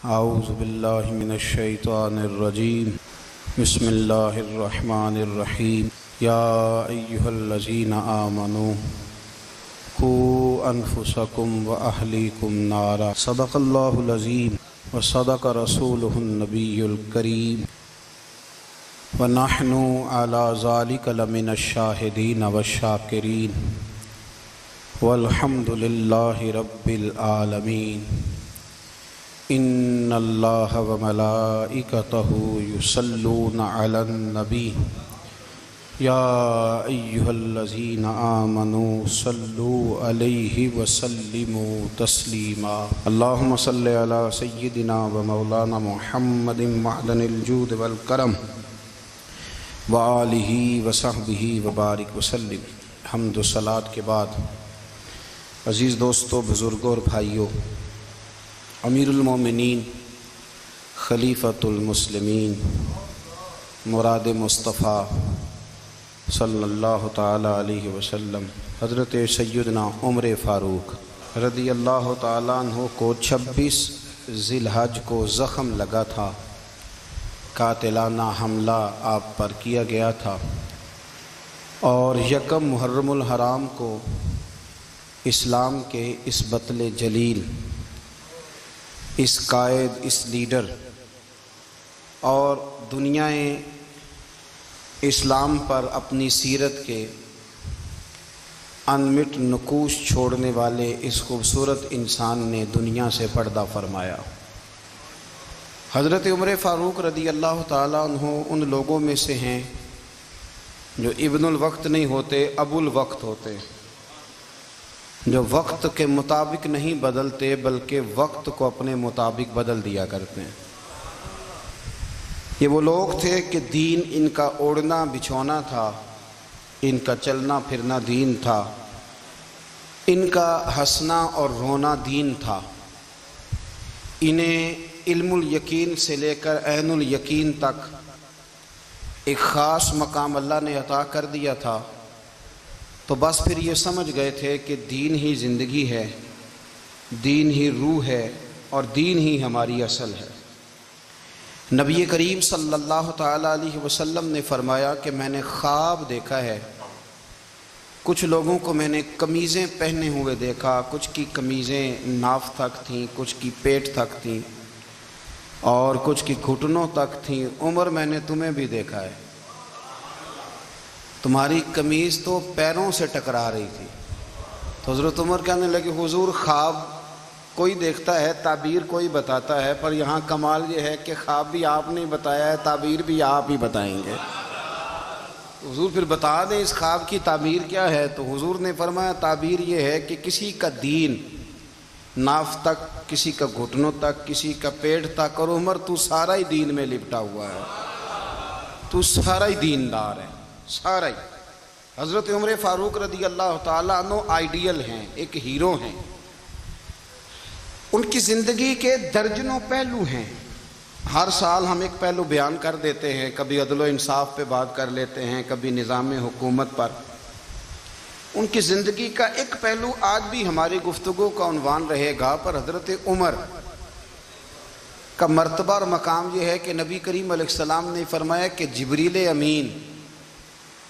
اعوذ باللہ من الشیطان الرجیم بسم اللہ الرحمن الرحیم یا ایہا الذین آمنوا قوا انفسکم واہلیکم نارا صدق اللہ العظیم وصدق رسولہ النبی الکریم ونحن علی ذلک لمن الشاہدین والشاکرین والحمد للہ رب العالمین ان اللہ وملائکتہ یصلون علی النبی یا ایہا الذین آمنوا صلوا علیہ وسلموا تسلیما اللہم صلی علی سیدنا ومولانا محمد معدن الجود والکرم وآلہ وصحبہ وبارک وسلم۔ حمد و صلاۃ کے بعد عزیز دوستو، بزرگوں اور بھائیوں، امیر المومنین خلیفۃ المسلمین مراد مصطفیٰ صلی اللہ تعالی علیہ وسلم حضرت سیدنا عمر فاروق رضی اللہ تعالیٰ عنہ کو 26 ذی الحج کو زخم لگا تھا، قاتلانہ حملہ آپ پر کیا گیا تھا، اور یکم محرم الحرام کو اسلام کے اس بطل جلیل، اس قائد، اس لیڈر اور دنیا اسلام پر اپنی سیرت کے انمٹ نقوش چھوڑنے والے اس خوبصورت انسان نے دنیا سے پردہ فرمایا۔ حضرت عمر فاروق رضی اللہ تعالیٰ عنہ ان لوگوں میں سے ہیں جو ابن الوقت نہیں ہوتے، ابو الوقت ہوتے، جو وقت کے مطابق نہیں بدلتے بلکہ وقت کو اپنے مطابق بدل دیا کرتے ہیں۔ یہ وہ لوگ تھے کہ دین ان کا اوڑھنا بچھونا تھا، ان کا چلنا پھرنا دین تھا، ان کا ہنسنا اور رونا دین تھا۔ انہیں علم الیقین سے لے کر عین الیقین تک ایک خاص مقام اللہ نے عطا کر دیا تھا، تو بس پھر یہ سمجھ گئے تھے کہ دین ہی زندگی ہے، دین ہی روح ہے، اور دین ہی ہماری اصل ہے۔ نبی کریم صلی اللہ تعالیٰ علیہ وسلم نے فرمایا کہ میں نے خواب دیکھا ہے، کچھ لوگوں کو میں نے قمیضیں پہنے ہوئے دیکھا، کچھ کی قمیضیں ناف تک تھیں، کچھ کی پیٹ تک تھیں، اور کچھ کی گھٹنوں تک تھیں۔ عمر، میں نے تمہیں بھی دیکھا ہے، تمہاری قمیض تو پیروں سے ٹکرا رہی تھی۔ تو حضرت عمر کہنے لگے، حضور خواب کوئی دیکھتا ہے، تعبیر کوئی بتاتا ہے، پر یہاں کمال یہ ہے کہ خواب بھی آپ نے بتایا ہے، تعبیر بھی آپ ہی بتائیں گے۔ حضور پھر بتا دیں اس خواب کی تعبیر کیا ہے۔ تو حضور نے فرمایا تعبیر یہ ہے کہ کسی کا دین ناف تک، کسی کا گھٹنوں تک، کسی کا پیٹ تک، اور عمر تو سارا ہی دین میں لپٹا ہوا ہے، تو سارا ہی دیندار ہے، سارا ہی۔ حضرت عمر فاروق رضی اللہ تعالیٰ عنہ آئیڈیل ہیں، ایک ہیرو ہیں۔ ان کی زندگی کے درجنوں پہلو ہیں، ہر سال ہم ایک پہلو بیان کر دیتے ہیں، کبھی عدل و انصاف پہ بات کر لیتے ہیں، کبھی نظام حکومت پر۔ ان کی زندگی کا ایک پہلو آج بھی ہماری گفتگو کا عنوان رہے گا، پر حضرت عمر کا مرتبہ اور مقام یہ ہے کہ نبی کریم علیہ السلام نے فرمایا کہ جبریل امین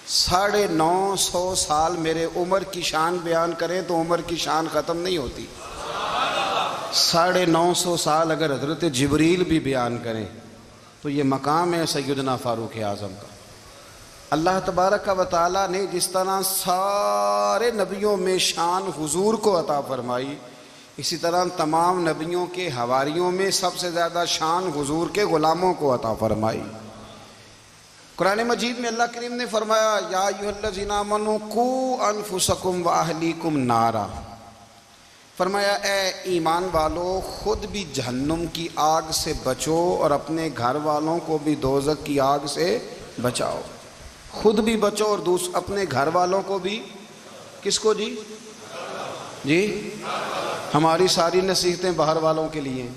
950 سال میرے عمر کی شان بیان کریں تو عمر کی شان ختم نہیں ہوتی۔ 950 سال اگر حضرت جبریل بھی بیان کریں تو یہ مقام ہے سیدنا فاروق اعظم کا۔ اللہ تبارک و تعالیٰ نے جس طرح سارے نبیوں میں شان حضور کو عطا فرمائی، اسی طرح تمام نبیوں کے حواریوں میں سب سے زیادہ شان حضور کے غلاموں کو عطا فرمائی۔ قرآن مجید میں اللہ کریم نے فرمایا، یا ایھا الذین آمنوا قوا انفسکم واہلیکم نارا، فرمایا اے ایمان والو، خود بھی جہنم کی آگ سے بچو اور اپنے گھر والوں کو بھی دوزخ کی آگ سے بچاؤ۔ خود بھی بچو اور اپنے گھر والوں کو بھی، کس کو جی؟ ہماری ساری نصیحتیں باہر والوں کے لیے ہیں۔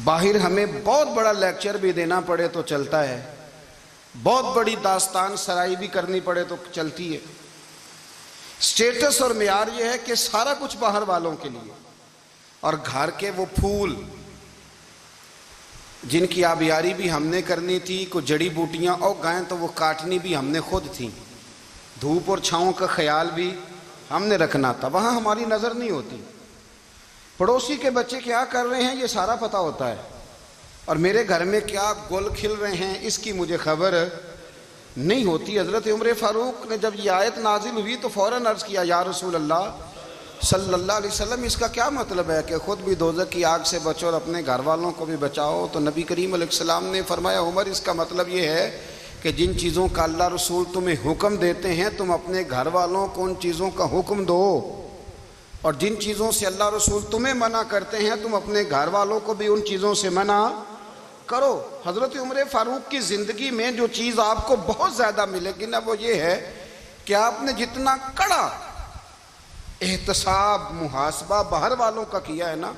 باہر ہمیں بہت بڑا لیکچر بھی دینا پڑے تو چلتا ہے، بہت بڑی داستان سرائی بھی کرنی پڑے تو چلتی ہے، سٹیٹس اور معیار یہ ہے کہ سارا کچھ باہر والوں کے لیے، اور گھر کے وہ پھول جن کی آبیاری بھی ہم نے کرنی تھی، کوئی جڑی بوٹیاں اور گائیں تو وہ کاٹنی بھی ہم نے خود تھیں، دھوپ اور چھاؤں کا خیال بھی ہم نے رکھنا تھا، وہاں ہماری نظر نہیں ہوتی۔ پڑوسی کے بچے کیا کر رہے ہیں یہ سارا پتہ ہوتا ہے، اور میرے گھر میں کیا گل کھل رہے ہیں اس کی مجھے خبر نہیں ہوتی۔ حضرت عمر فاروق نے جب یہ آیت نازل ہوئی تو فوراً عرض کیا یا رسول اللہ صلی اللہ علیہ وسلم، اس کا کیا مطلب ہے کہ خود بھی دوزخ کی آگ سے بچو اور اپنے گھر والوں کو بھی بچاؤ؟ تو نبی کریم علیہ السلام نے فرمایا عمر، اس کا مطلب یہ ہے کہ جن چیزوں کا اللہ رسول تمہیں حکم دیتے ہیں تم اپنے گھر والوں کو ان چیزوں کا حکم دو، اور جن چیزوں سے اللہ رسول تمہیں منع کرتے ہیں تم اپنے گھر والوں کو بھی ان چیزوں سے منع کرو۔ حضرت عمر فاروق کی زندگی میں جو چیز آپ کو بہت زیادہ ملے گی نا وہ یہ ہے کہ آپ نے جتنا کڑا احتساب محاسبہ باہر والوں کا کیا ہے نا،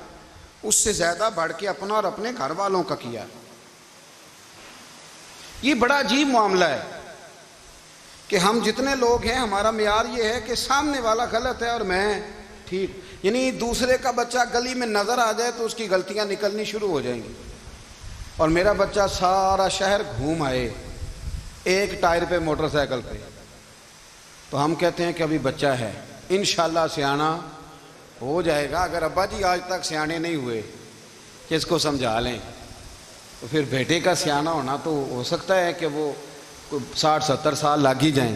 اس سے زیادہ بڑھ کے اپنا اور اپنے گھر والوں کا کیا ہے۔ یہ بڑا عجیب معاملہ ہے کہ ہم جتنے لوگ ہیں ہمارا معیار یہ ہے کہ سامنے والا غلط ہے اور میں ٹھیک، یعنی دوسرے کا بچہ گلی میں نظر آ جائے تو اس کی غلطیاں نکلنی شروع ہو جائیں گی، اور میرا بچہ سارا شہر گھوم آئے ایک ٹائر پہ موٹر سائیکل پہ تو ہم کہتے ہیں کہ ابھی بچہ ہے، انشاءاللہ سیانا ہو جائے گا۔ اگر ابا جی آج تک سیانے نہیں ہوئے کہ اس کو سمجھا لیں تو پھر بیٹے کا سیانا ہونا تو ہو سکتا ہے کہ وہ 60-70 سال لگ ہی جائیں۔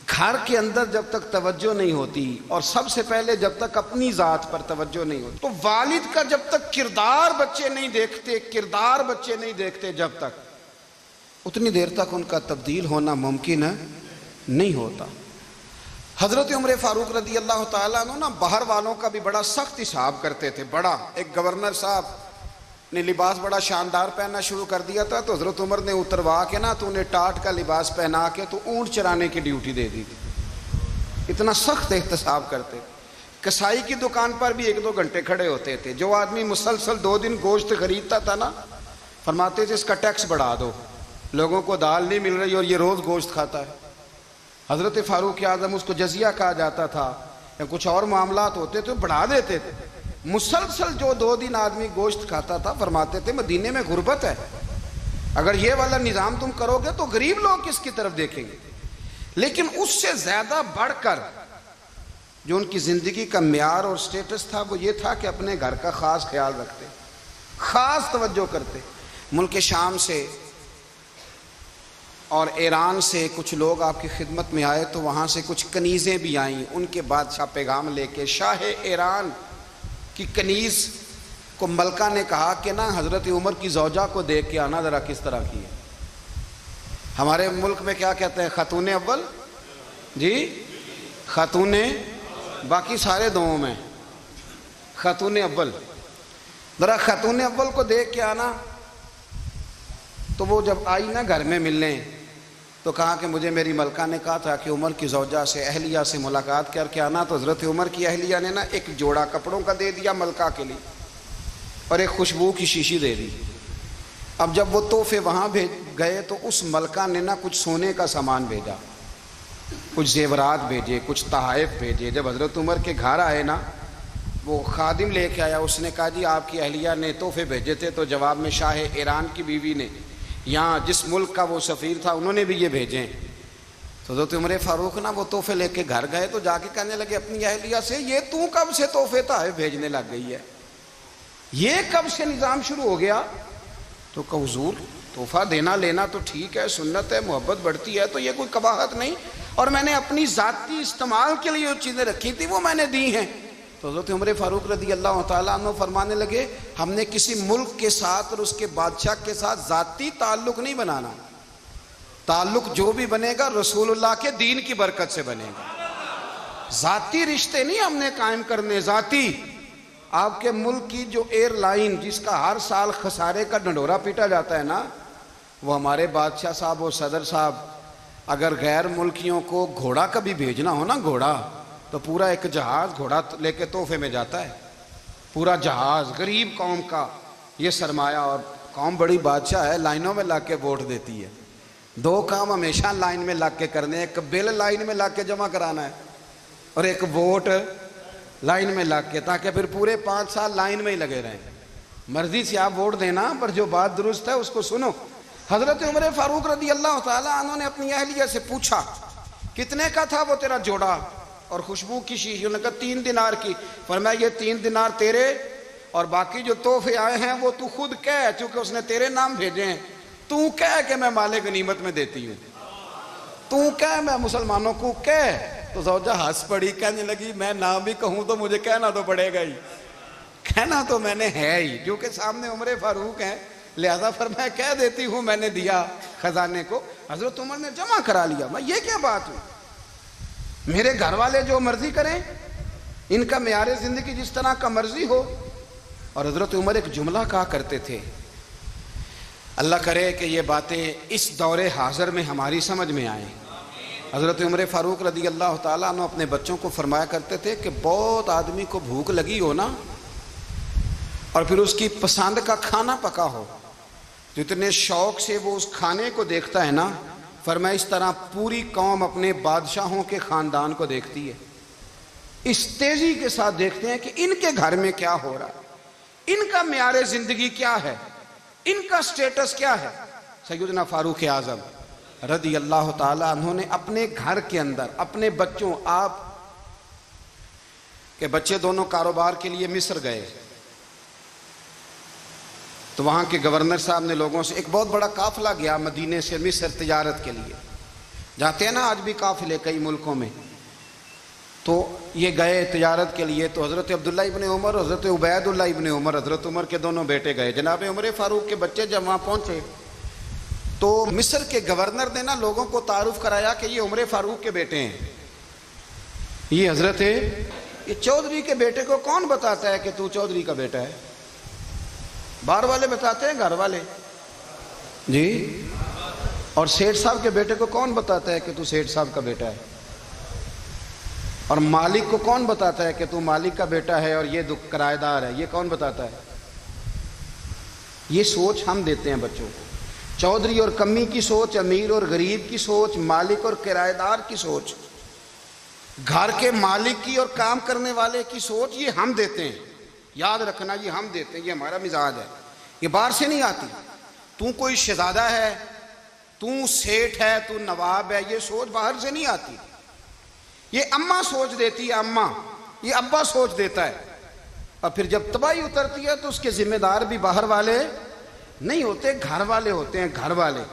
گھر کے اندر جب تک توجہ نہیں ہوتی، اور سب سے پہلے جب تک اپنی ذات پر توجہ نہیں ہوتی، تو والد کا جب تک کردار بچے نہیں دیکھتے جب تک اتنی دیر تک ان کا تبدیل ہونا ممکن نہیں ہوتا۔ حضرت عمر فاروق رضی اللہ تعالیٰ عنہ نا باہر والوں کا بھی بڑا سخت حساب کرتے تھے۔ بڑا ایک گورنر صاحب نے لباس بڑا شاندار پہننا شروع کر دیا تھا تو حضرت عمر نے اتروا کے نا تو انہیں ٹاٹ کا لباس پہنا کے تو اونٹ چرانے کی ڈیوٹی دے دی تھی، اتنا سخت احتساب کرتے۔ کسائی کی دکان پر بھی 1-2 گھنٹے کھڑے ہوتے تھے، جو آدمی مسلسل 2 دن گوشت خریدتا تھا نا فرماتے تھے اس کا ٹیکس بڑھا دو، لوگوں کو دال نہیں مل رہی اور یہ روز گوشت کھاتا ہے۔ حضرت فاروق اعظم، اس کو جزیہ کہا جاتا تھا، یا کچھ اور معاملات ہوتے تھے بڑھا دیتے تھے۔ مسلسل جو 2 دن آدمی گوشت کھاتا تھا فرماتے تھے مدینے میں غربت ہے، اگر یہ والا نظام تم کرو گے تو غریب لوگ کس کی طرف دیکھیں گے۔ لیکن اس سے زیادہ بڑھ کر جو ان کی زندگی کا معیار اور سٹیٹس تھا وہ یہ تھا کہ اپنے گھر کا خاص خیال رکھتے، خاص توجہ کرتے۔ ملک شام سے اور ایران سے کچھ لوگ آپ کی خدمت میں آئے تو وہاں سے کچھ کنیزیں بھی آئیں، ان کے بادشاہ پیغام لے کے۔ شاہ ایران کی کنیز کو ملکہ نے کہا کہ نا حضرت عمر کی زوجہ کو دیکھ کے آنا ذرا کس طرح کی ہے۔ ہمارے ملک میں کیا کہتے ہیں، خاتون اول، جی خاتون، باقی سارے دووں میں خاتون اول، ذرا خاتون اول کو دیکھ کے آنا۔ تو وہ جب آئی نا گھر میں ملنے تو کہا کہ مجھے میری ملکہ نے کہا تھا کہ عمر کی زوجہ سے اہلیہ سے ملاقات کر کے آنا، تو حضرت عمر کی اہلیہ نے نا ایک جوڑا کپڑوں کا دے دیا ملکہ کے لیے اور ایک خوشبو کی شیشی دے دی۔ اب جب وہ تحفے وہاں گئے تو اس ملکہ نے نا کچھ سونے کا سامان بھیجا، کچھ زیورات بھیجے، کچھ تحائف بھیجے۔ جب حضرت عمر کے گھر آئے نا وہ خادم لے کے آیا، اس نے کہا جی آپ کی اہلیہ نے تحفے بھیجے تھے، تو جواب میں شاہ ایران کی بیوی نے، یہاں جس ملک کا وہ سفیر تھا انہوں نے بھی یہ بھیجے۔ تو حضرت عمر فاروق نا وہ تحفے لے کے گھر گئے تو جا کے کہنے لگے اپنی اہلیہ سے یہ تو کب سے تحفے تحائف بھیجنے لگ گئی ہے، یہ کب سے نظام شروع ہو گیا؟ تو کہ حضور تحفہ دینا لینا تو ٹھیک ہے، سنت ہے، محبت بڑھتی ہے، تو یہ کوئی قباحت نہیں، اور میں نے اپنی ذاتی استعمال کے لیے جو چیزیں رکھی تھی وہ میں نے دی ہیں۔ تو حضرت عمر فاروق رضی اللہ تعالیٰ عنہ فرمانے لگے ہم نے کسی ملک کے ساتھ اور اس کے بادشاہ کے ساتھ ذاتی تعلق نہیں بنانا، تعلق جو بھی بنے گا رسول اللہ کے دین کی برکت سے بنے گا، ذاتی رشتے نہیں ہم نے قائم کرنے۔ ذاتی آپ کے ملک کی جو ایئر لائن جس کا ہر سال خسارے کا ڈنڈورا پیٹا جاتا ہے نا، وہ ہمارے بادشاہ صاحب اور صدر صاحب اگر غیر ملکیوں کو گھوڑا کبھی بھیجنا ہو نا، گھوڑا، تو پورا ایک جہاز گھوڑا لے کے تحفے میں جاتا ہے، پورا جہاز غریب قوم کا یہ سرمایہ، اور قوم بڑی بادشاہ ہے، لائنوں میں لگ کے ووٹ دیتی ہے۔ 2 کام ہمیشہ لائن میں لگ کے کرنے، ایک بل لائن میں لگ کے جمع کرانا ہے اور ایک ووٹ لائن میں لگ کے، تاکہ پھر پورے 5 سال لائن میں ہی لگے رہیں. مرضی سے آپ ووٹ دینا، پر جو بات درست ہے اس کو سنو. حضرت عمر فاروق رضی اللہ تعالیٰ عنہ نے اپنی اہلیہ سے پوچھا کتنے کا تھا وہ تیرا جوڑا اور خوشبو کی شیشی؟ انہوں نے کہا 3 دینار کی. فرمایا یہ 3 دینار تیرے اور باقی جو تحفے آئے ہیں وہ تو خود کہہ، چونکہ اس نے تیرے نام بھیجے ہیں. تو کہہ کہ میں مال غنیمت میں دیتی ہوں، تو کہہ میں مسلمانوں کو کہہ. تو زوجہ ہنس پڑی، کہنے لگی میں نہ بھی کہوں تو مجھے کہنا تو پڑے گا ہی، کہنا تو میں نے ہے ہی، کیونکہ سامنے عمر فاروق ہیں، لہذا فرمایا کہہ دیتی ہوں میں نے دیا خزانے کو. حضرت عمر نے جمع کرا لیا. میں یہ کیا بات ہوئی؟ میرے گھر والے جو مرضی کریں، ان کا معیار زندگی جس طرح کا مرضی ہو. اور حضرت عمر ایک جملہ کہا کرتے تھے، اللہ کرے کہ یہ باتیں اس دور حاضر میں ہماری سمجھ میں آئیں. حضرت عمر فاروق رضی اللہ تعالیٰ عنہ اپنے بچوں کو فرمایا کرتے تھے کہ بہت آدمی کو بھوک لگی ہو نا، اور پھر اس کی پسند کا کھانا پکا ہو، جتنے شوق سے وہ اس کھانے کو دیکھتا ہے نا، فرمایا اس طرح پوری قوم اپنے بادشاہوں کے خاندان کو دیکھتی ہے. اس تیزی کے ساتھ دیکھتے ہیں کہ ان کے گھر میں کیا ہو رہا ہے، ان کا معیار زندگی کیا ہے، ان کا سٹیٹس کیا ہے. سیدنا فاروق اعظم رضی اللہ تعالی عنہ نے اپنے گھر کے اندر اپنے بچوں، آپ کے بچے دونوں کاروبار کے لیے مصر گئے، تو وہاں کے گورنر صاحب نے لوگوں سے، ایک بہت بڑا قافلہ گیا مدینے سے مصر تجارت کے لیے، جاتے ہیں نا آج بھی قافلے کئی ملکوں میں، تو یہ گئے تجارت کے لیے. تو حضرت عبداللہ ابن عمر، حضرت عبید اللہ ابن عمر، حضرت عمر کے دونوں بیٹے گئے. جناب عمر فاروق کے بچے جب وہاں پہنچے تو مصر کے گورنر نے نا لوگوں کو تعارف کرایا کہ یہ عمر فاروق کے بیٹے ہیں. یہ حضرت یہ چودھری کے بیٹے کو کون بتاتا ہے کہ تو چودھری کا بیٹا ہے؟ باہر والے بتاتے ہیں، گھر والے جی. اور سیٹھ صاحب کے بیٹے کو کون بتاتا ہے کہ تو سیٹھ صاحب کا بیٹا ہے؟ اور مالک کو کون بتاتا ہے کہ تو مالک کا بیٹا ہے اور یہ کرایہ دار ہے؟ یہ کون بتاتا ہے؟ یہ سوچ ہم دیتے ہیں بچوں کو. چودھری اور کمی کی سوچ، امیر اور غریب کی سوچ، مالک اور کرایہ دار کی سوچ، گھر کے مالک کی اور کام کرنے والے کی سوچ، یہ ہم دیتے ہیں. یاد رکھنا، یہ ہم دیتے ہیں، یہ ہمارا مزاج ہے، یہ باہر سے نہیں آتی. تو کوئی شہزادہ ہے، تو سیٹھ ہے، تو نواب ہے، یہ سوچ باہر سے نہیں آتی. یہ اماں سوچ دیتی ہے، اماں، یہ ابا سوچ دیتا ہے. اور پھر جب تباہی اترتی ہے تو اس کے ذمہ دار بھی باہر والے نہیں ہوتے، گھر والے ہوتے ہیں. گھر والے،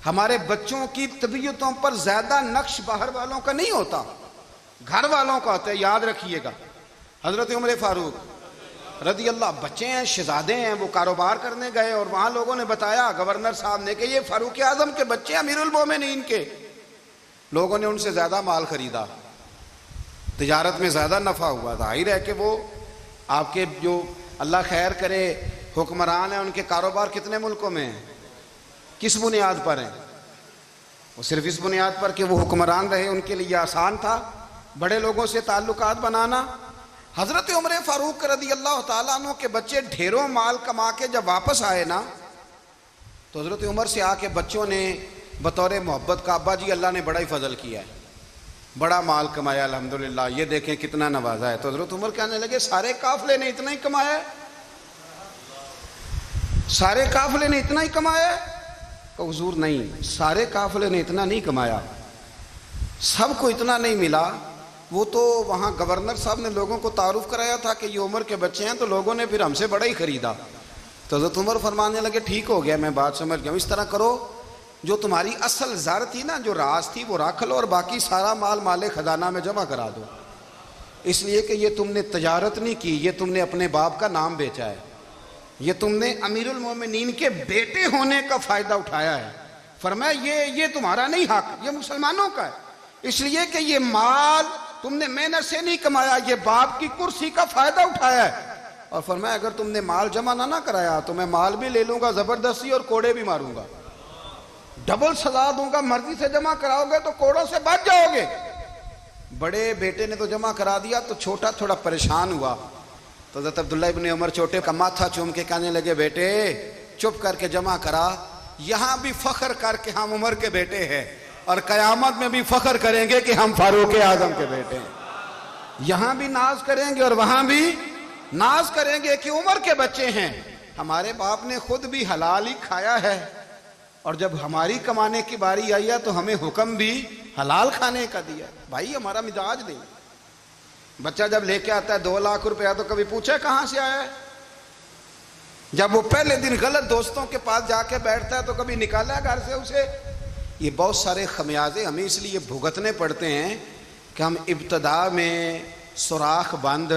ہمارے بچوں کی طبیعتوں پر زیادہ نقش باہر والوں کا نہیں ہوتا، گھر والوں کا ہوتا ہے. یاد رکھیے گا. حضرت عمر فاروق رضی اللہ، بچے ہیں، شہزادے ہیں، وہ کاروبار کرنے گئے اور وہاں لوگوں نے بتایا گورنر صاحب نے کہ یہ فاروق اعظم کے بچے، امیر المومنین کے. لوگوں نے ان سے زیادہ مال خریدا، تجارت میں زیادہ نفع ہوا. ظاہر ہے کہ وہ آپ کے جو اللہ خیر کرے حکمران ہیں، ان کے کاروبار کتنے ملکوں میں ہیں، کس بنیاد پر ہیں؟ وہ صرف اس بنیاد پر کہ وہ حکمران رہے، ان کے لیے آسان تھا بڑے لوگوں سے تعلقات بنانا. حضرت عمر فاروق رضی اللہ تعالیٰ عنہ کے بچے ڈھیروں مال کما کے جب واپس آئے نا، تو حضرت عمر سے آ کے بچوں نے بطور محبت کا، ابا جی اللہ نے بڑا ہی فضل کیا ہے، بڑا مال کمایا الحمدللہ، یہ دیکھیں کتنا نوازا ہے. تو حضرت عمر کہنے لگے سارے قافلے نے اتنا ہی کمایا ہے؟ سارے قافلے نے اتنا ہی کمایا ہے؟ کہ حضور نہیں، سارے قافلے نے اتنا نہیں کمایا، سب کو اتنا نہیں ملا. وہ تو وہاں گورنر صاحب نے لوگوں کو تعارف کرایا تھا کہ یہ عمر کے بچے ہیں، تو لوگوں نے پھر ہم سے بڑا ہی خریدا. تو حضرت عمر فرمانے لگے ٹھیک ہو گیا، میں بات سمجھ گیا ہوں. اس طرح کرو، جو تمہاری اصل زر تھی نا، جو راز تھی، وہ رکھ لو اور باقی سارا مال خزانہ میں جمع کرا دو. اس لیے کہ یہ تم نے تجارت نہیں کی، یہ تم نے اپنے باپ کا نام بیچا ہے، یہ تم نے امیر المومنین کے بیٹے ہونے کا فائدہ اٹھایا ہے. فرمایا یہ تمہارا نہیں حق، یہ مسلمانوں کا ہے. اس لیے کہ یہ مال تم نے محنت سے نہیں کمایا، یہ باپ کی کرسی کا فائدہ اٹھایا ہے. اور فرمایا اگر تم نے مال جمع نہ کرایا تو میں مال بھی لے لوں گا زبردستی اور کوڑے بھی ماروں گا، ڈبل سزا دوں گا. مرضی سے جمع کراؤ گے تو کوڑوں سے بچ جاؤ گے. بڑے بیٹے نے تو جمع کرا دیا، تو چھوٹا تھوڑا پریشان ہوا. تو حضرت عبداللہ ابن عمر چھوٹے کا ماتھا چوم کے کہنے لگے بیٹے چپ کر کے جمع کرا، یہاں بھی فخر کر کے ہم عمر کے بیٹے ہیں، اور قیامت میں بھی فخر کریں گے کہ ہم فاروق اعظم کے بیٹے ہیں. یہاں بھی ناز کریں گے اور وہاں بھی ناز کریں گے کہ عمر کے بچے ہیں، ہمارے باپ نے خود بھی حلال ہی کھایا ہے، اور جب ہماری کمانے کی باری آئی ہے تو ہمیں حکم بھی حلال کھانے کا دیا۔ بھائی ہمارا مزاج نہیں۔ بچہ جب لے کے آتا ہے 2 لاکھ روپیہ تو کبھی پوچھے کہاں سے آیا ہے؟ جب وہ پہلے دن غلط دوستوں کے پاس جا کے بیٹھتا ہے تو کبھی نکالا گھر سے اسے؟ یہ بہت سارے خمیازے ہمیں اس لیے بھگتنے پڑتے ہیں کہ ہم ابتدا میں سوراخ بند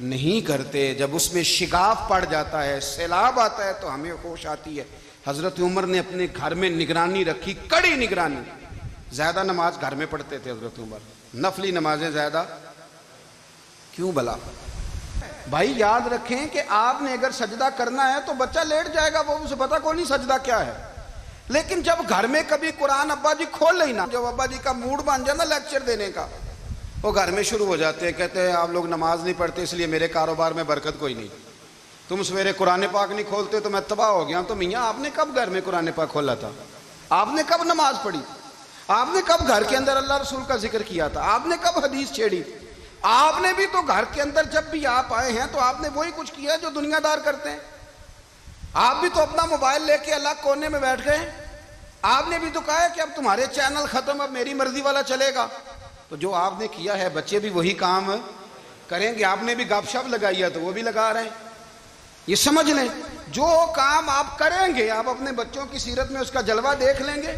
نہیں کرتے، جب اس میں شگاف پڑ جاتا ہے، سیلاب آتا ہے تو ہمیں ہوش آتی ہے۔ حضرت عمر نے اپنے گھر میں نگرانی رکھی، کڑی نگرانی۔ زیادہ نماز گھر میں پڑھتے تھے حضرت عمر، نفلی نمازیں زیادہ کیوں بلا؟ بھائی یاد رکھیں کہ آپ نے اگر سجدہ کرنا ہے تو بچہ لیٹ جائے گا، وہ اسے پتا کوئی نہیں سجدہ کیا ہے، لیکن جب گھر میں کبھی قرآن ابا جی کھول لیں نا، جب ابا جی کا موڈ بن جائے نا لیکچر دینے کا، وہ گھر میں شروع ہو جاتے ہیں، کہتے ہیں آپ لوگ نماز نہیں پڑھتے اس لیے میرے کاروبار میں برکت کوئی نہیں، تم سویرے قرآن پاک نہیں کھولتے تو میں تباہ ہو گیا ہوں۔ تو میاں آپ نے کب گھر میں قرآن پاک کھولا تھا؟ آپ نے کب نماز پڑھی؟ آپ نے کب گھر کے اندر اللہ رسول کا ذکر کیا تھا؟ آپ نے کب حدیث چھیڑی؟ آپ نے بھی تو گھر کے اندر جب بھی آپ آئے ہیں تو آپ نے وہی کچھ کیا جو دنیا دار کرتے ہیں۔ آپ بھی تو اپنا موبائل لے کے الگ کونے میں بیٹھ گئے، آپ نے بھی تو کہا ہے کہ اب تمہارے چینل ختم، اب میری مرضی والا چلے گا۔ تو جو آپ نے کیا ہے بچے بھی وہی کام کریں گے۔ آپ نے بھی گپ شپ لگائی ہے تو وہ بھی لگا رہے ہیں۔ یہ سمجھ لیں جو کام آپ کریں گے آپ اپنے بچوں کی سیرت میں اس کا جلوہ دیکھ لیں گے۔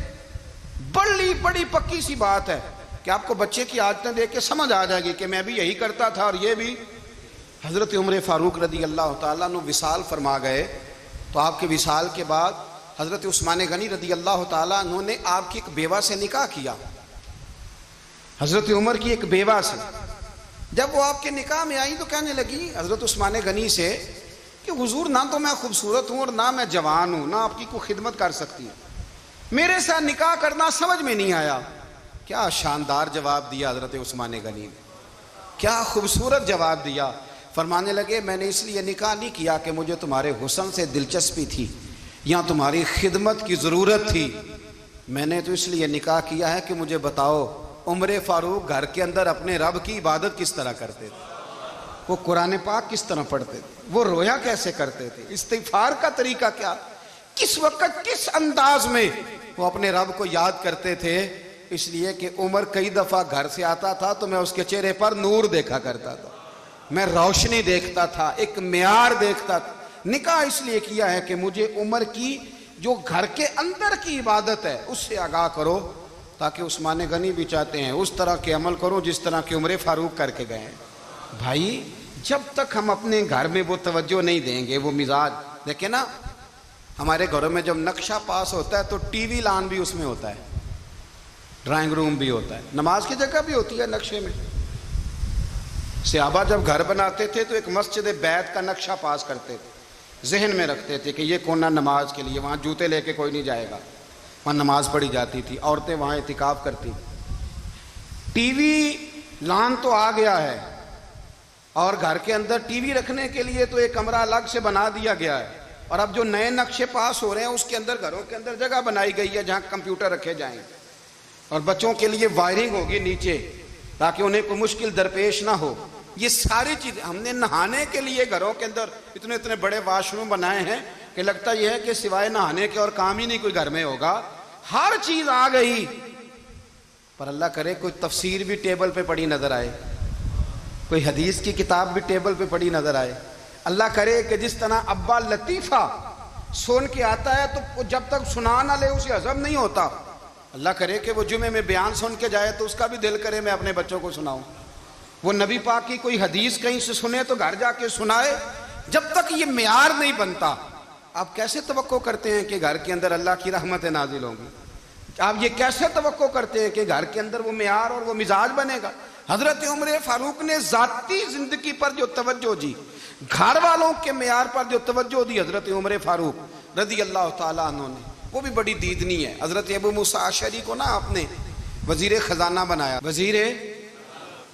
بڑی پکی سی بات ہے کہ آپ کو بچے کی عادتیں دیکھ کے سمجھ آ جائے گی کہ میں بھی یہی کرتا تھا اور یہ بھی۔ حضرت عمر فاروق رضی اللہ تعالیٰ عنہ وصال فرما گئے تو آپ کے وصال کے بعد حضرت عثمان غنی رضی اللہ تعالیٰ عنہ نے آپ کی ایک بیوہ سے نکاح کیا، حضرت عمر کی ایک بیوہ سے۔ جب وہ آپ کے نکاح میں آئی تو کہنے لگی حضرت عثمان غنی سے کہ حضور نہ تو میں خوبصورت ہوں اور نہ میں جوان ہوں، نہ آپ کی کوئی خدمت کر سکتی ہوں، میرے ساتھ نکاح کرنا سمجھ میں نہیں آیا۔ کیا شاندار جواب دیا حضرت عثمان غنی نے، کیا خوبصورت جواب دیا۔ فرمانے لگے میں نے اس لیے نکاح نہیں کیا کہ مجھے تمہارے حسن سے دلچسپی تھی یا تمہاری خدمت کی ضرورت تھی، میں نے تو اس لیے نکاح کیا ہے کہ مجھے بتاؤ عمر فاروق گھر کے اندر اپنے رب کی عبادت کس طرح کرتے تھے، وہ قرآن پاک کس طرح پڑھتے تھے، وہ رویا کیسے کرتے تھے، استغفار کا طریقہ کیا، کس وقت کس انداز میں وہ اپنے رب کو یاد کرتے تھے۔ اس لیے کہ عمر کئی دفعہ گھر سے آتا تھا تو میں اس کے چہرے پر نور دیکھا کرتا تھا، میں روشنی دیکھتا تھا، ایک معیار دیکھتا تھا۔ نکاح اس لیے کیا ہے کہ مجھے عمر کی جو گھر کے اندر کی عبادت ہے اس سے آگاہ کرو، تاکہ عثمان غنی بھی چاہتے ہیں اس طرح کے عمل کرو جس طرح کہ عمر فاروق کر کے گئے ہیں۔ بھائی جب تک ہم اپنے گھر میں وہ توجہ نہیں دیں گے، وہ مزاج دیکھیں نا، ہمارے گھروں میں جب نقشہ پاس ہوتا ہے تو ٹی وی لان بھی اس میں ہوتا ہے، ڈرائنگ روم بھی ہوتا ہے، نماز کی جگہ بھی ہوتی ہے نقشے میں۔ صحابہ جب گھر بناتے تھے تو ایک مسجد بیت کا نقشہ پاس کرتے تھے، ذہن میں رکھتے تھے کہ یہ کونا نماز کے لیے، وہاں جوتے لے کے کوئی نہیں جائے گا، وہاں نماز پڑھی جاتی تھی، عورتیں وہاں اعتکاف کرتی تھیں۔ ٹی وی لان تو آ گیا ہے اور گھر کے اندر ٹی وی رکھنے کے لیے تو ایک کمرہ الگ سے بنا دیا گیا ہے، اور اب جو نئے نقشے پاس ہو رہے ہیں اس کے اندر گھروں کے اندر جگہ بنائی گئی ہے جہاں کمپیوٹر رکھے جائیں، اور بچوں کے لیے وائرنگ ہوگی نیچے تاکہ انہیں کوئی مشکل درپیش نہ ہو۔ یہ ساری چیزیں ہم نے نہانے کے لیے گھروں کے اندر اتنے بڑے واش روم بنائے ہیں کہ لگتا یہ ہے کہ سوائے نہانے کے اور کام ہی نہیں کوئی گھر میں ہوگا، ہر چیز آ گئی۔ پر اللہ کرے کوئی تفسیر بھی ٹیبل پہ پڑی نظر آئے، کوئی حدیث کی کتاب بھی ٹیبل پہ پڑی نظر آئے۔ اللہ کرے کہ جس طرح ابا لطیفہ سن کے آتا ہے تو جب تک سنا نہ لے اسے ہضم نہیں ہوتا، اللہ کرے کہ وہ جمعے میں بیان سن کے جائے تو اس کا بھی دل کرے میں اپنے بچوں کو سناؤں، وہ نبی پاک کی کوئی حدیث کہیں سے سنے تو گھر جا کے سنائے۔ جب تک یہ معیار نہیں بنتا آپ کیسے توقع کرتے ہیں کہ گھر کے اندر اللہ کی رحمتیں نازل ہوں گی؟ آپ یہ کیسے توقع کرتے ہیں کہ گھر کے اندر وہ معیار اور وہ مزاج بنے گا؟ حضرت عمر فاروق نے ذاتی زندگی پر جو توجہ دی، گھر والوں کے معیار پر جو توجہ دی حضرت عمر فاروق رضی اللہ تعالیٰ عنہ نے، وہ بھی بڑی دیدنی ہے۔ حضرت ابو موسیٰ اشعری کو نا آپ نے وزیر خزانہ بنایا، وزیر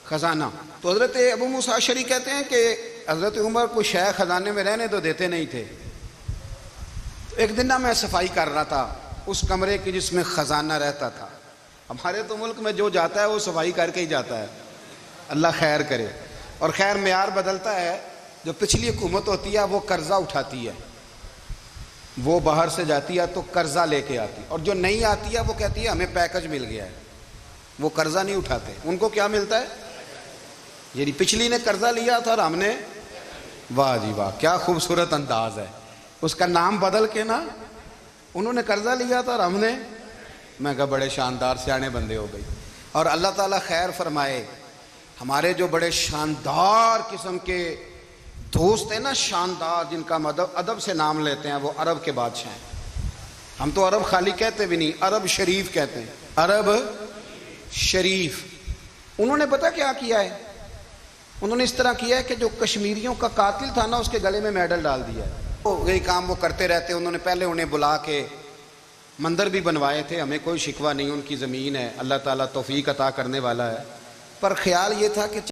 خزانہ، تو حضرت ابو موسیٰ اشعری کہتے ہیں کہ حضرت عمر کو شے خزانے میں رہنے تو دیتے نہیں تھے۔ ایک دن میں صفائی کر رہا تھا اس کمرے کی جس میں خزانہ رہتا تھا۔ ہمارے تو ملک میں جو جاتا ہے وہ صفائی کر کے ہی جاتا ہے، اللہ خیر کرے. اور خیر معیار بدلتا ہے. جو پچھلی حکومت ہوتی ہے وہ قرضہ اٹھاتی ہے, وہ باہر سے جاتی ہے تو قرضہ لے کے آتی, اور جو نہیں آتی ہے وہ کہتی ہے ہمیں پیکج مل گیا ہے. وہ قرضہ نہیں اٹھاتے, ان کو کیا ملتا ہے؟ یعنی پچھلی نے قرضہ لیا تھا اور ہم نے, واہ جی واہ کیا خوبصورت انداز ہے. اس کا نام بدل کے نا, انہوں نے قرضہ لیا تھا اور ہم نے, میں کہا بڑے شاندار سیانے بندے ہو گئی. اور اللہ تعالیٰ خیر فرمائے, ہمارے جو بڑے شاندار قسم کے دوست ہیں نا, شاندار, جن کا ادب سے نام لیتے ہیں, وہ عرب کے بادشاہ ہیں. ہم تو عرب خالی کہتے بھی نہیں, عرب شریف کہتے ہیں, عرب شریف. انہوں نے پتہ کیا کیا ہے؟ انہوں نے اس طرح کیا ہے کہ جو کشمیریوں کا قاتل تھا نا, اس کے گلے میں میڈل ڈال دیا ہے. یہی کام وہ کرتے رہتے. انہوں نے پہلے انہیں بلا کے مندر بھی بنوائے تھے, ہمیں کوئی شکوہ نہیں, ان کی زمین ہے, اللہ تعالیٰ توفیق عطا کرنے والا ہے. پر خیال یہ تھا کہ